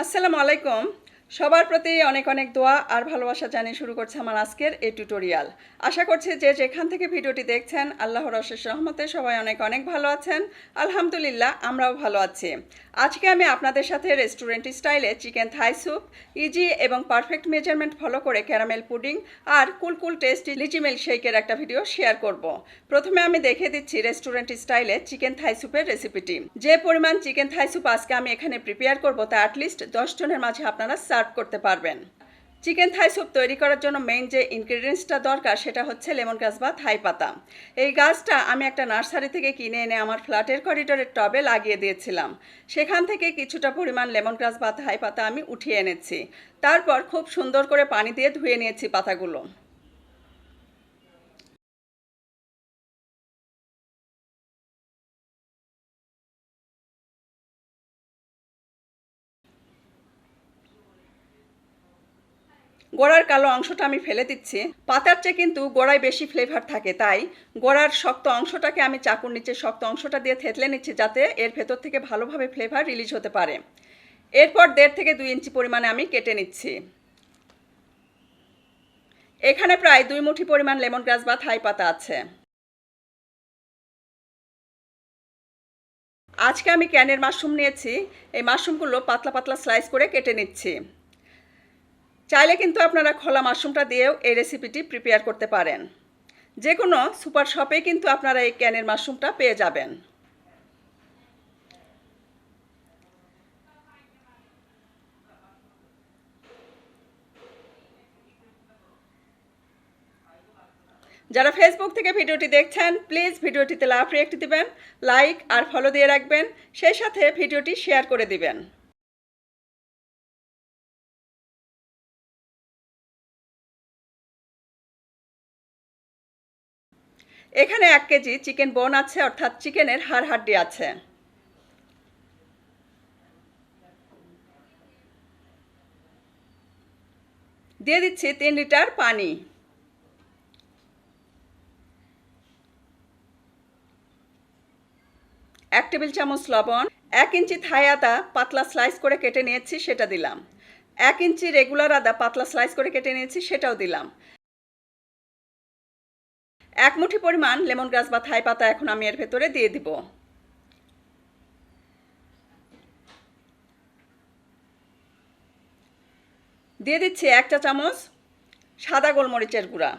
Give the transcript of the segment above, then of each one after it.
আসসালামু আলাইকুম। সবার প্রতি অনেক অনেক দোয়া আর ভালোবাসা জানিয়ে শুরু করছে আমার আজকের এই টিউটোরিয়াল। আশা করছি যে যেখান থেকে ভিডিওটি দেখছেন আল্লাহর অশেষ রহমতে সবাই অনেক অনেক ভালো আছেন। আলহামদুলিল্লাহ আমরাও ভালো আছি। আজকে আমি আপনাদের সাথে রেস্টুরেন্ট স্টাইলে চিকেন থাই স্যুপ, ইজি এবং পারফেক্ট মেজারমেন্ট ফলো করে ক্যারামেল পুডিং আর কুল টেস্টি লিচি মিল্কশেকের একটা ভিডিও শেয়ার করব। প্রথমে আমি দেখিয়ে দিচ্ছি রেস্টুরেন্ট স্টাইলে চিকেন থাই স্যুপের রেসিপিটি। যে পরিমাণ চিকেন থাই স্যুপ আজকে আমি এখানে প্রিপেয়ার করব তা অ্যাটলিস্ট 10 জনের মাঝে আপনারা সার্ভ করতে পারবেন। চিকেন থাই স্যুপ তৈরি করার জন্য মেইন যে ইনগ্রেডিয়েন্টসটা দরকার সেটা হচ্ছে লেমন গাছ বা থাই পাতা। এই গাছটা আমি একটা নার্সারি থেকে কিনে এনে আমার ফ্ল্যাটের করিডোরের টবে লাগিয়ে দিয়েছিলাম। সেখান থেকে কিছুটা পরিমাণ লেমন গাছ বা থাই পাতা আমি উঠিয়ে এনেছি। তারপর খুব সুন্দর করে পানি দিয়ে ধুয়ে নিয়েছি পাতাগুলো। গোড়ার কালো অংশটা আমি ফেলে দিচ্ছি। পাতার চেয়ে কিন্তু গোড়ায় বেশি ফ্লেভার থাকে, তাই গোড়ার শক্ত অংশটাকে আমি চাকুর নিচে শক্ত অংশটা দিয়ে থেতলে নিচ্ছি যাতে এর ভেতর থেকে ভালোভাবে ফ্লেভার রিলিজ হতে পারে। এরপর 1.5 থেকে 2 ইঞ্চি পরিমাণে আমি কেটে নিচ্ছি। এখানে প্রায় 2 মুঠি পরিমাণ লেমন গ্রাস বা থাই পাতা আছে। আজকে আমি ক্যানের মাশরুম নিয়েছি। এই মাশরুমগুলো পাতলা পাতলা স্লাইস করে কেটে নিচ্ছি। চাইলে কিন্তু আপনারা খোলা মাশরুমটা দিয়েও এই রেসিপিটি প্রিপেয়ার করতে পারেন। যে কোনো সুপার শপে কিন্তু আপনারা এই ক্যানের মাশরুমটা পেয়ে যাবেন। যারা ফেসবুক থেকে ভিডিওটি দেখছেন প্লিজ ভিডিওটিতে লাভ রিঅ্যাক্ট দিবেন, লাইক আর ফলো দিয়ে রাখবেন, সেই সাথে ভিডিওটি শেয়ার করে দিবেন। এখানে 1 কেজি চিকেন বোন আছে, অর্থাৎ চিকেনের হাড় হাড্ডি আছে। দিয়ে দিচ্ছি 3 লিটার পানি। 1 টেবিল চামচ লবণ, 1 ইঞ্চি থাই আদা পাতলা স্লাইস করে কেটে নিয়েছি সেটা দিলাম। 1 ইঞ্চি রেগুলার আদা পাতলা স্লাইস করে কেটে নিয়েছি সেটাও দিলাম। 1 মুঠি পরিমাণ লেমন গ্রাস বা থাই পাতা এখন আমি এর ভেতরে দিয়ে দিব। দিয়ে দিচ্ছি 1 চা চামচ সাদা গোলমরিচের গুঁড়া।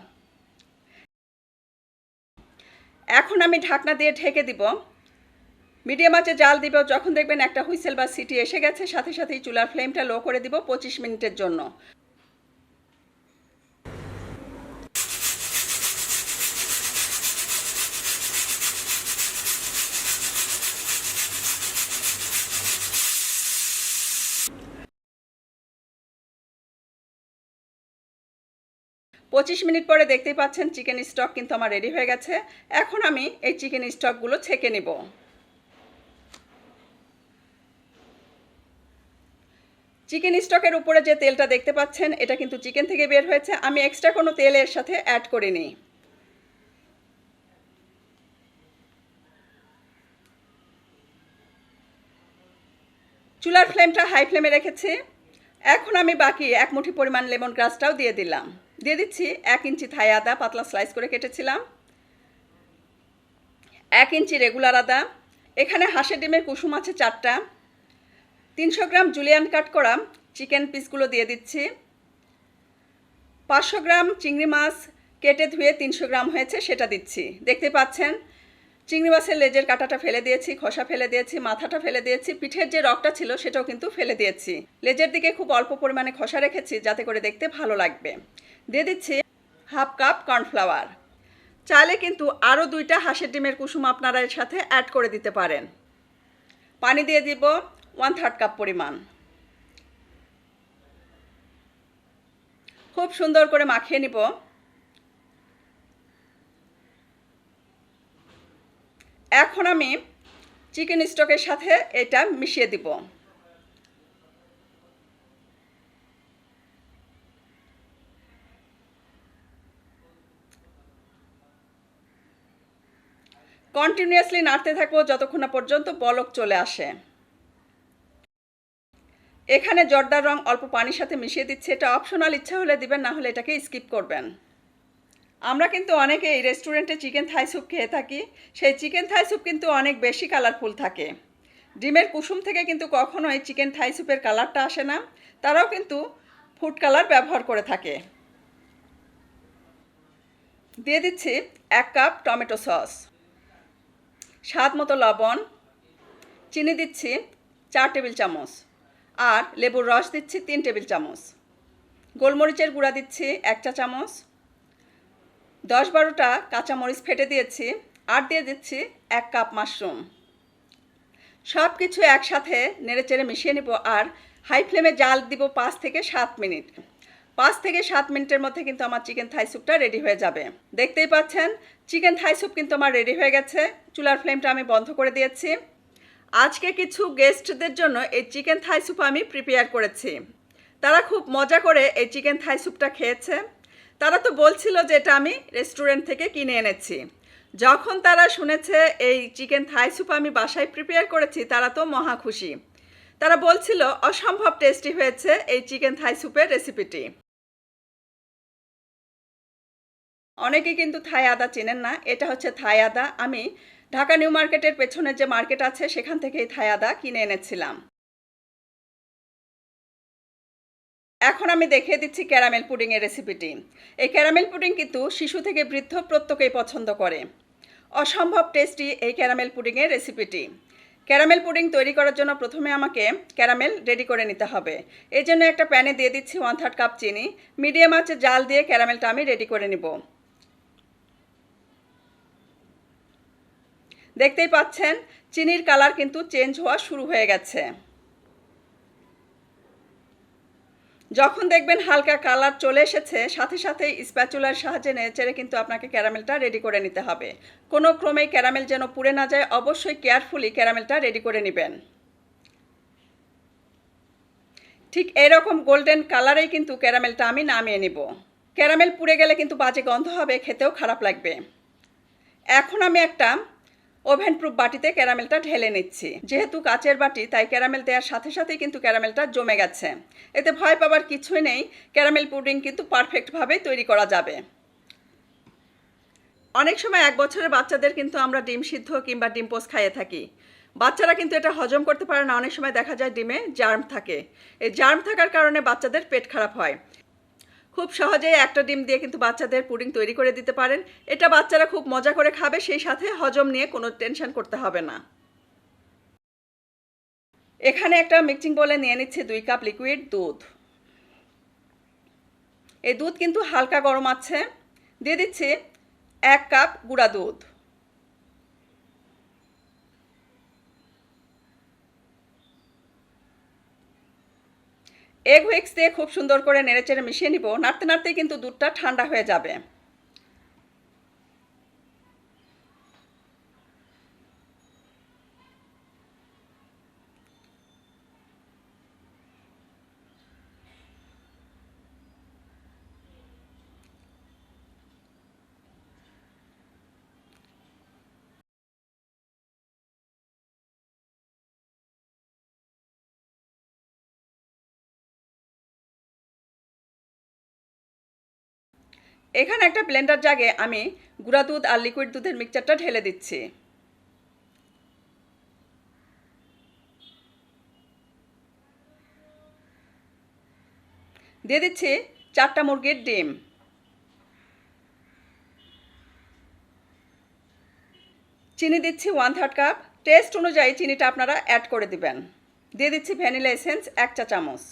এখন আমি ঢাকনা দিয়ে ঢেকে দিব। মিডিয়াম আঁচে জাল দিব। যখন দেখবেন একটা হুইসেল বা সিটি এসে গেছে সাথে সাথেই চুলার ফ্লেমটা লো করে দিব 25 মিনিটের জন্য। পঁচিশ মিনিট পরে দেখতেই পাচ্ছেন চিকেন স্টক কিন্তু আমার রেডি হয়ে গেছে। এখন আমি এই চিকেন স্টকগুলো ছেঁকে নেব। চিকেন স্টকের উপরে যে তেলটা দেখতে পাচ্ছেন এটা কিন্তু চিকেন থেকে বের হয়েছে। আমি এক্সট্রা কোনো তেল এর সাথে অ্যাড করিনি। চুলার ফ্লেমটা হাই ফ্লেমে রেখেছি। এখন আমি বাকি 1 মুঠি পরিমাণ লেমন গ্রাসটাও দিয়ে দিলাম। দিয়ে দিচ্ছি 1 ইঞ্চি থাই আদা পাতলা স্লাইস করে কেটেছিলাম, 1 ইঞ্চি রেগুলার আদা, এখানে হাঁসের ডিমের কুসুম আছে 4টা, 300 গ্রাম জুলিয়ান কাট করা চিকেন পিসগুলো দিয়ে দিচ্ছি, 500 গ্রাম চিংড়ি মাছ কেটে ধুয়ে 300 গ্রাম হয়েছে সেটা দিচ্ছি। দেখতে পাচ্ছেন চিংড়ি মাছের লেজের কাঁটাটা ফেলে দিয়েছি, খোসা ফেলে দিয়েছি, মাথাটা ফেলে দিয়েছি, পিঠের যে রগটা ছিল সেটাও কিন্তু ফেলে দিয়েছি। লেজের দিকে খুব অল্প পরিমাণে খোসা রেখেছি যাতে করে দেখতে ভালো লাগবে। দিয়ে দিচ্ছি হাফ কাপ কর্নফ্লাওয়ার। চাইলে কিন্তু আরও 2টা হাঁসের ডিমের কুসুম আপনারা এর সাথে অ্যাড করে দিতে পারেন। পানি দিয়ে দিব 1/3 কাপ পরিমাণ। খুব সুন্দর করে মাখিয়ে নিব। এখন আমি চিকেন স্টকের সাথে এটা মিশিয়ে দিব। কন্টিনিউয়াসলি নাড়তে থাকবো যতক্ষণ না পর্যন্ত বলক চলে আসে। এখানে জর্দার রং অল্প পানির সাথে মিশিয়ে দিচ্ছি, এটা অপশনাল, ইচ্ছা হলে দিবেন, না হলে এটাকে স্কিপ করবেন। আমরা কিন্তু অনেকে এই রেস্টুরেন্টে চিকেন থাই স্যুপ খেয়ে থাকি, সেই চিকেন থাই স্যুপ কিন্তু অনেক বেশি কালারফুল থাকে। ডিমের কুসুম থেকে কিন্তু কখনোই চিকেন থাই স্যুপের কালারটা আসে না, তারাও কিন্তু ফুড কালার ব্যবহার করে থাকে। দিয়ে দিচ্ছি 1 কাপ টমেটো সস, স্বাদ মতো লবণ, চিনি দিচ্ছি 4 টেবিল চামচ, আর লেবুর রস দিচ্ছি 3 টেবিল চামচ, গোলমরিচের গুঁড়া দিচ্ছি 1 চা চামচ, 10-12টা কাঁচামরিচ ফেটে দিয়েছি, আর দিয়ে দিচ্ছি 1 কাপ মাশরুম। সব কিছু একসাথে নেড়েচেড়ে মিশিয়ে নিব, আর হাই ফ্লেমে জাল দিব 5 থেকে 7 মিনিট। 5 থেকে 7 মিনিটের মধ্যে কিন্তু আমার চিকেন থাই স্যুপটা রেডি হয়ে যাবে। দেখতেই পাচ্ছেন চিকেন থাই স্যুপ কিন্তু আমার রেডি হয়ে গেছে। চুলার ফ্লেমটা আমি বন্ধ করে দিয়েছি। আজকে কিছু গেস্টদের জন্য এই চিকেন থাই স্যুপ আমি প্রিপেয়ার করেছি। তারা খুব মজা করে এই চিকেন থাই স্যুপটা খেয়েছে। তারা তো বলছিল যে এটা আমি রেস্টুরেন্ট থেকে কিনে এনেছি। যখন তারা শুনেছে এই চিকেন থাই স্যুপ আমি বাসায় প্রিপেয়ার করেছি, তারা তো মহা খুশি। তারা বলছিল অসম্ভব টেস্টি হয়েছে এই চিকেন থাই স্যুপের রেসিপিটি। অনেকে কিন্তু থাই আদা চেনেন না, এটা হচ্ছে থাই আদা। আমি ঢাকা নিউ মার্কেটের পেছনে যে মার্কেট আছে সেখান থেকে এই থাই আদা কিনে এনেছিলাম। এখন আমি দেখিয়ে দিচ্ছি ক্যারামেল পুডিংয়ের রেসিপিটি। এই ক্যারামেল পুডিং কিন্তু শিশু থেকে বৃদ্ধ প্রত্যেকেই পছন্দ করে। অসম্ভব টেস্টি এই ক্যারামেল পুডিংয়ের রেসিপিটি। ক্যারামেল পুডিং তৈরি করার জন্য প্রথমে আমাকে ক্যারামেল রেডি করে নিতে হবে। এই জন্য একটা প্যানে দিয়ে দিচ্ছি 1/3 কাপ চিনি। মিডিয়াম আঁচে জাল দিয়ে ক্যারামেলটা আমি রেডি করে নিব। দেখতেই পাচ্ছেন চিনির কালার কিন্তু চেঞ্জ হওয়া শুরু হয়ে গেছে। যখন দেখবেন হালকা কালার চলে এসেছে, সাথে সাথে স্প্যাচুলার সাহায্যে নেড়েচেড়ে কিন্তু আপনাকে ক্যারামেলটা রেডি করে নিতে হবে। কোনো ক্রমেই ক্যারামেল যেন পুড়ে না যায়, অবশ্যই কেয়ারফুলি ক্যারামেলটা রেডি করে নেবেন। ঠিক এরকম গোল্ডেন কালারেই কিন্তু ক্যারামেলটা আমি নামিয়ে নিব। ক্যারামেল পুড়ে গেলে কিন্তু বাজে গন্ধ হবে, খেতেও খারাপ লাগবে। এখন আমি একটা ওভেন প্রুফ বাটিতে ক্যারামেলটা ঢেলে নিচ্ছি। যেহেতু কাচের বাটি, তাই ক্যারামেল দেওয়ার সাথে সাথেই কিন্তু ক্যারামেলটা জমে গেছে। এতে ভয় পাবার কিছুই নেই, ক্যারামেল পুডিং কিন্তু পারফেক্টভাবে তৈরি করা যাবে। অনেক সময় 1 বছরের বাচ্চাদের কিন্তু আমরা ডিম সিদ্ধ কিংবা ডিম পোস্ট খাইয়ে থাকি। বাচ্চারা কিন্তু এটা হজম করতে পারে না, অনেক সময় দেখা যায় ডিমে জার্ম থাকে। এই জার্ম থাকার কারণে বাচ্চাদের পেট খারাপ হয়। খুব সহজেই একটা ডিম দিয়ে কিন্তু বাচ্চাদের পুডিং তৈরি করে দিতে পারেন। এটা বাচ্চারা খুব মজা করে খাবে, সেই সাথে হজম নিয়ে কোনো টেনশন করতে হবে না। এখানে একটা মিক্সিং বোলে নিয়ে নিচ্ছি 2 কাপ লিকুইড দুধ। এই দুধ কিন্তু হালকা গরম আছে। দিয়ে দিচ্ছি 1 কাপ গুঁড়া দুধ। এগ হুইক্স দিয়ে খুব সুন্দর করে নেড়েচেড়ে মিশিয়ে নিব। নাড়তে নাড়তেই কিন্তু দুধটা ঠান্ডা হয়ে যাবে। এখানে একটা ব্লেন্ডার জাগে আমি গুঁড়া দুধ আর লিকুইড দুধের মিক্সচারটা ঢেলে দিচ্ছি। দিয়ে দিচ্ছি 4টা মুরগির ডিম। চিনি দিচ্ছি 1/3 কাপ। টেস্ট অনুযায়ী চিনিটা আপনারা অ্যাড করে দিবেন। দিয়ে দিচ্ছি ভ্যানিলা এসেন্স 1 চা চামচ।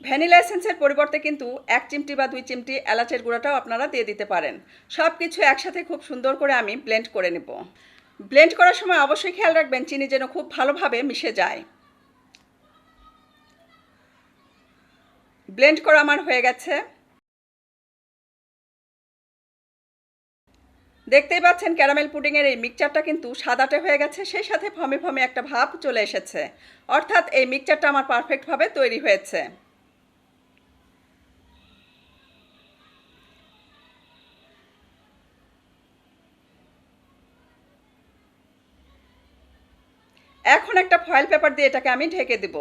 ভ্যানিলা এসেন্সের পরিবর্তে কিন্তু 1 চিমটি বা 2 চিমটি এলাচের গুঁড়াটাও আপনারা দিয়ে দিতে পারেন। সব কিছু একসাথে খুব সুন্দর করে আমি ব্লেন্ড করে নেব। ব্লেন্ড করার সময় অবশ্যই খেয়াল রাখবেন চিনি যেন খুব ভালোভাবে মিশে যায়। ব্লেন্ড করা আমার হয়ে গেছে। দেখতেই পাচ্ছেন ক্যারামেল পুডিংয়ের এই মিক্সচারটা কিন্তু সাদাটে হয়ে গেছে, সেই সাথে ফমে ফমে একটা ভাব চলে এসেছে। অর্থাৎ এই মিক্সচারটা আমার পারফেক্টভাবে তৈরি হয়েছে। এখন একটা ফয়েল পেপার দিয়ে এটাকে আমি ঢেকে দেব।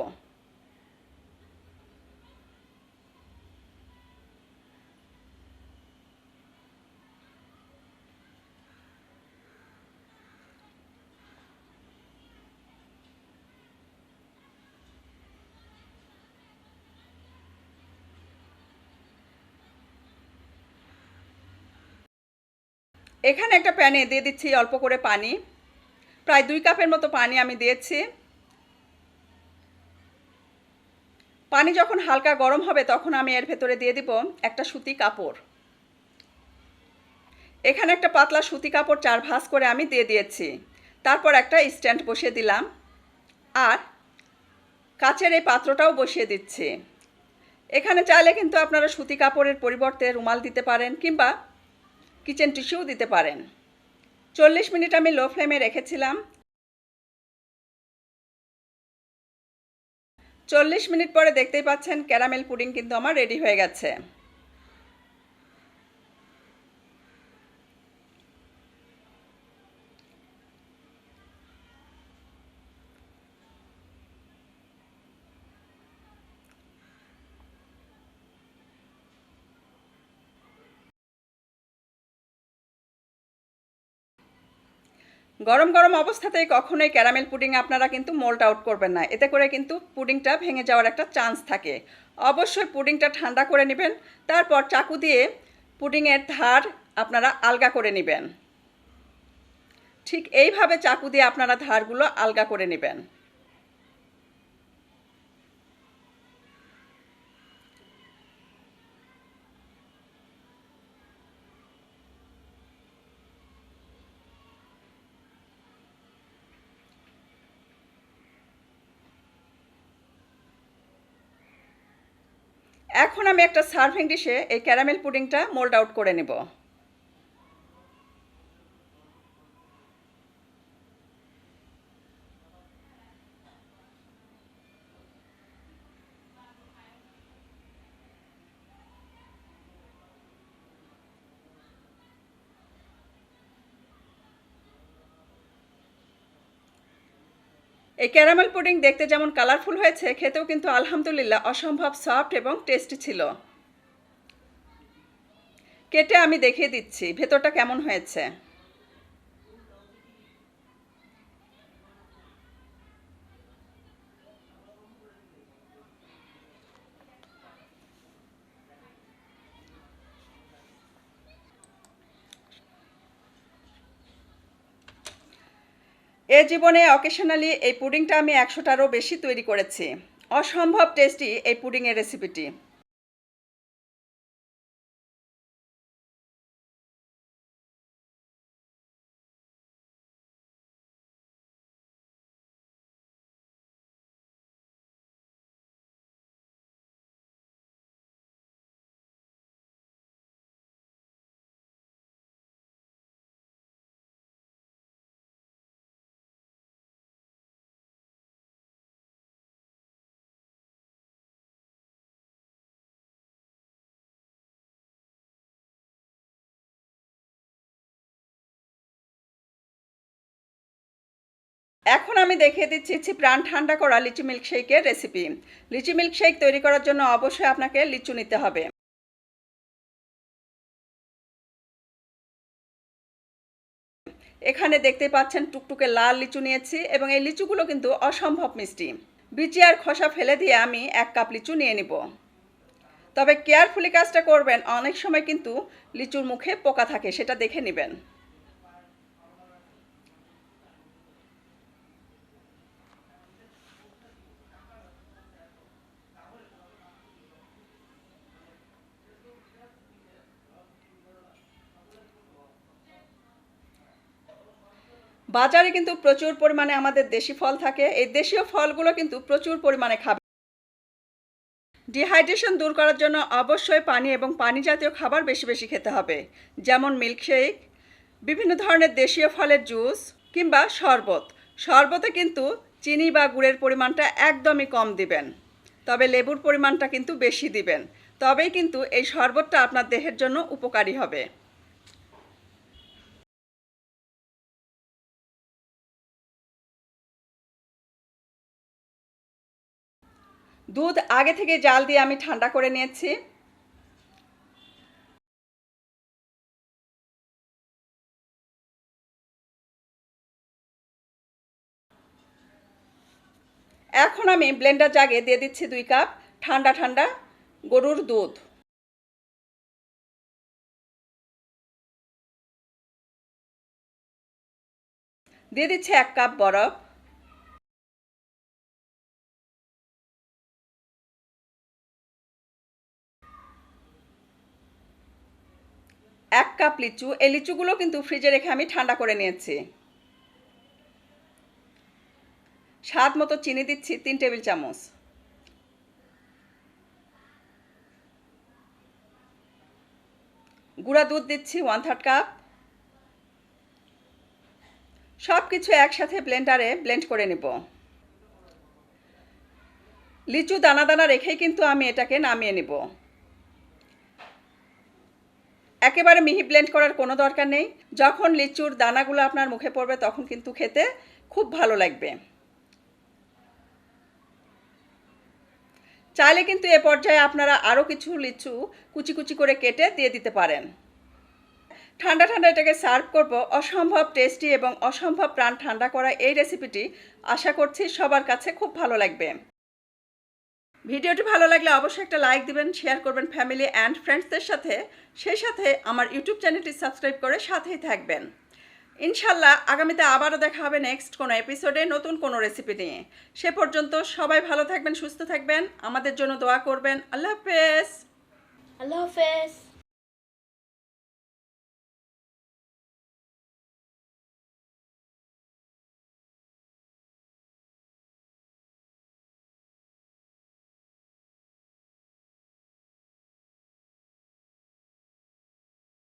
এখানে একটা প্যানে দিয়ে দিচ্ছি অল্প করে পানি, প্রায় 2 কাপের মতো পানি আমি দিয়েছি। পানি যখন হালকা গরম হবে তখন আমি এর ভেতরে দিয়ে দিব একটা সুতি কাপড়। এখানে একটা পাতলা সুতি কাপড় 4 ভাঁজ করে আমি দিয়ে দিয়েছি। তারপর একটা স্ট্যান্ড বসিয়ে দিলাম আর কাচের এই পাত্রটাও বসিয়ে দিচ্ছি। এখানে চাইলে কিন্তু আপনারা সুতি কাপড়ের পরিবর্তে রুমাল দিতে পারেন কিংবা কিচেন টিস্যুও দিতে পারেন। 40 মিনিট আমি লো ফ্লেমে রেখেছিলাম। 40 মিনিট পরে দেখতেই পাচ্ছেন ক্যারামেল পুডিং কিন্তু আমার রেডি হয়ে গেছে। গরম গরম অবস্থাতেই কখনোই ক্যারামেল পুডিং আপনারা কিন্তু মোল্ড আউট করবেন না, এতে করে কিন্তু পুডিংটা ভেঙে যাওয়ার একটা চান্স থাকে। অবশ্যই পুডিংটা ঠান্ডা করে নেবেন, তারপর চাকু দিয়ে পুডিংয়ের ধার আপনারা আলগা করে নেবেন। ঠিক এইভাবে চাকু দিয়ে আপনারা ধারগুলো আলগা করে নেবেন। এখন আমি একটা সার্ভিং ডিশে এই ক্যারামেল পুডিংটা মোল্ড আউট করে নেব। এই ক্যারামেল পুডিং দেখতে যেমন কালারফুল হয়েছে, খেতেও কিন্তু আলহামদুলিল্লাহ অসম্ভব সফট এবং টেস্টি ছিল। কেটে আমি দেখিয়ে দিচ্ছি ভেতরটা কেমন হয়েছে। এ জীবনে অকেশনালি এই পুডিংটা আমি 100টারও বেশি তৈরি করেছি। অসম্ভব টেস্টি এই পুডিংয়ের রেসিপিটি। এখন আমি দেখিয়ে দিচ্ছি প্রাণ ঠান্ডা করা লিচি মিল্কশেকের রেসিপি। লিচি মিল্কশেক তৈরি করার জন্য অবশ্যই আপনাকে লিচু নিতে হবে। এখানে দেখতে পাচ্ছেন টুকটুকে লাল লিচু নিয়েছি এবং এই লিচুগুলো কিন্তু অসম্ভব মিষ্টি। বিচি আর খোসা ফেলে দিয়ে আমি 1 কাপ লিচু নিয়ে নিব। তবে কেয়ারফুলি কাজটা করবেন, অনেক সময় কিন্তু লিচুর মুখে পোকা থাকে, সেটা দেখে নেবেন। বাজারে কিন্তু প্রচুর পরিমাণে আমাদের দেশি ফল থাকে, এই দেশীয় ফলগুলো কিন্তু প্রচুর পরিমাণে খাবে। ডিহাইড্রেশন দূর করার জন্য অবশ্যই পানি এবং পানি জাতীয় খাবার বেশি বেশি খেতে হবে, যেমন মিল্কশেক, বিভিন্ন ধরনের দেশীয় ফলের জুস কিংবা শরবত। শরবতে কিন্তু চিনি বা গুড়ের পরিমাণটা একদমই কম দিবেন, তবে লেবুর পরিমাণটা কিন্তু বেশি দিবেন, তবেই কিন্তু এই শরবতটা আপনার দেহের জন্য উপকারী হবে। দুধ আগে থেকে জাল দিয়ে আমি ঠান্ডা করে নিয়েছি। এখন আমি ব্লেন্ডার জাগে দিয়ে দিচ্ছি 2 কাপ ঠান্ডা ঠান্ডা গরুর দুধ। দিয়ে দিচ্ছি 1 কাপ বরফ। এক কাপ লিচু, এই লিচুগুলো কিন্তু ফ্রিজে রেখে আমি ঠান্ডা করে নিয়েছি। স্বাদ মতো চিনি দিচ্ছি 3 টেবিল চামচ। গুঁড়া দুধ দিচ্ছি 1/3 কাপ। সব কিছু একসাথে ব্লেন্ডারে ব্লেন্ড করে নেব। লিচু দানা দানা রেখেই কিন্তু আমি এটাকে নামিয়ে নেব। একেবারে মিহি ব্লেন্ড করার কোনো দরকার নেই। যখন লিচুর দানাগুলো আপনার মুখে পড়বে তখন কিন্তু খেতে খুব ভালো লাগবে। চাইলে কিন্তু এ পর্যায়ে আপনারা আরও কিছু লিচু কুচি কুচি করে কেটে দিয়ে দিতে পারেন। ঠান্ডা ঠান্ডা এটাকে সার্ভ করব। অসম্ভব টেস্টি এবং অসম্ভব প্রাণ ঠান্ডা করা এই রেসিপিটি আশা করছি সবার কাছে খুব ভালো লাগবে। ভিডিওটি ভালো লাগলে অবশ্যই একটা লাইক দিবেন, শেয়ার করবেন ফ্যামিলি অ্যান্ড ফ্রেন্ডসদের সাথে। সেই সাথে আমার ইউটিউব চ্যানেলটি সাবস্ক্রাইব করে সাথেই থাকবেন। ইনশাল্লাহ আগামীতে আবারও দেখা হবে নেক্সট কোনো এপিসোডে নতুন কোনো রেসিপি নিয়ে। সে পর্যন্ত সবাই ভালো থাকবেন, সুস্থ থাকবেন, আমাদের জন্য দোয়া করবেন। আল্লাহ হাফেজ। আল্লাহ হাফেজ।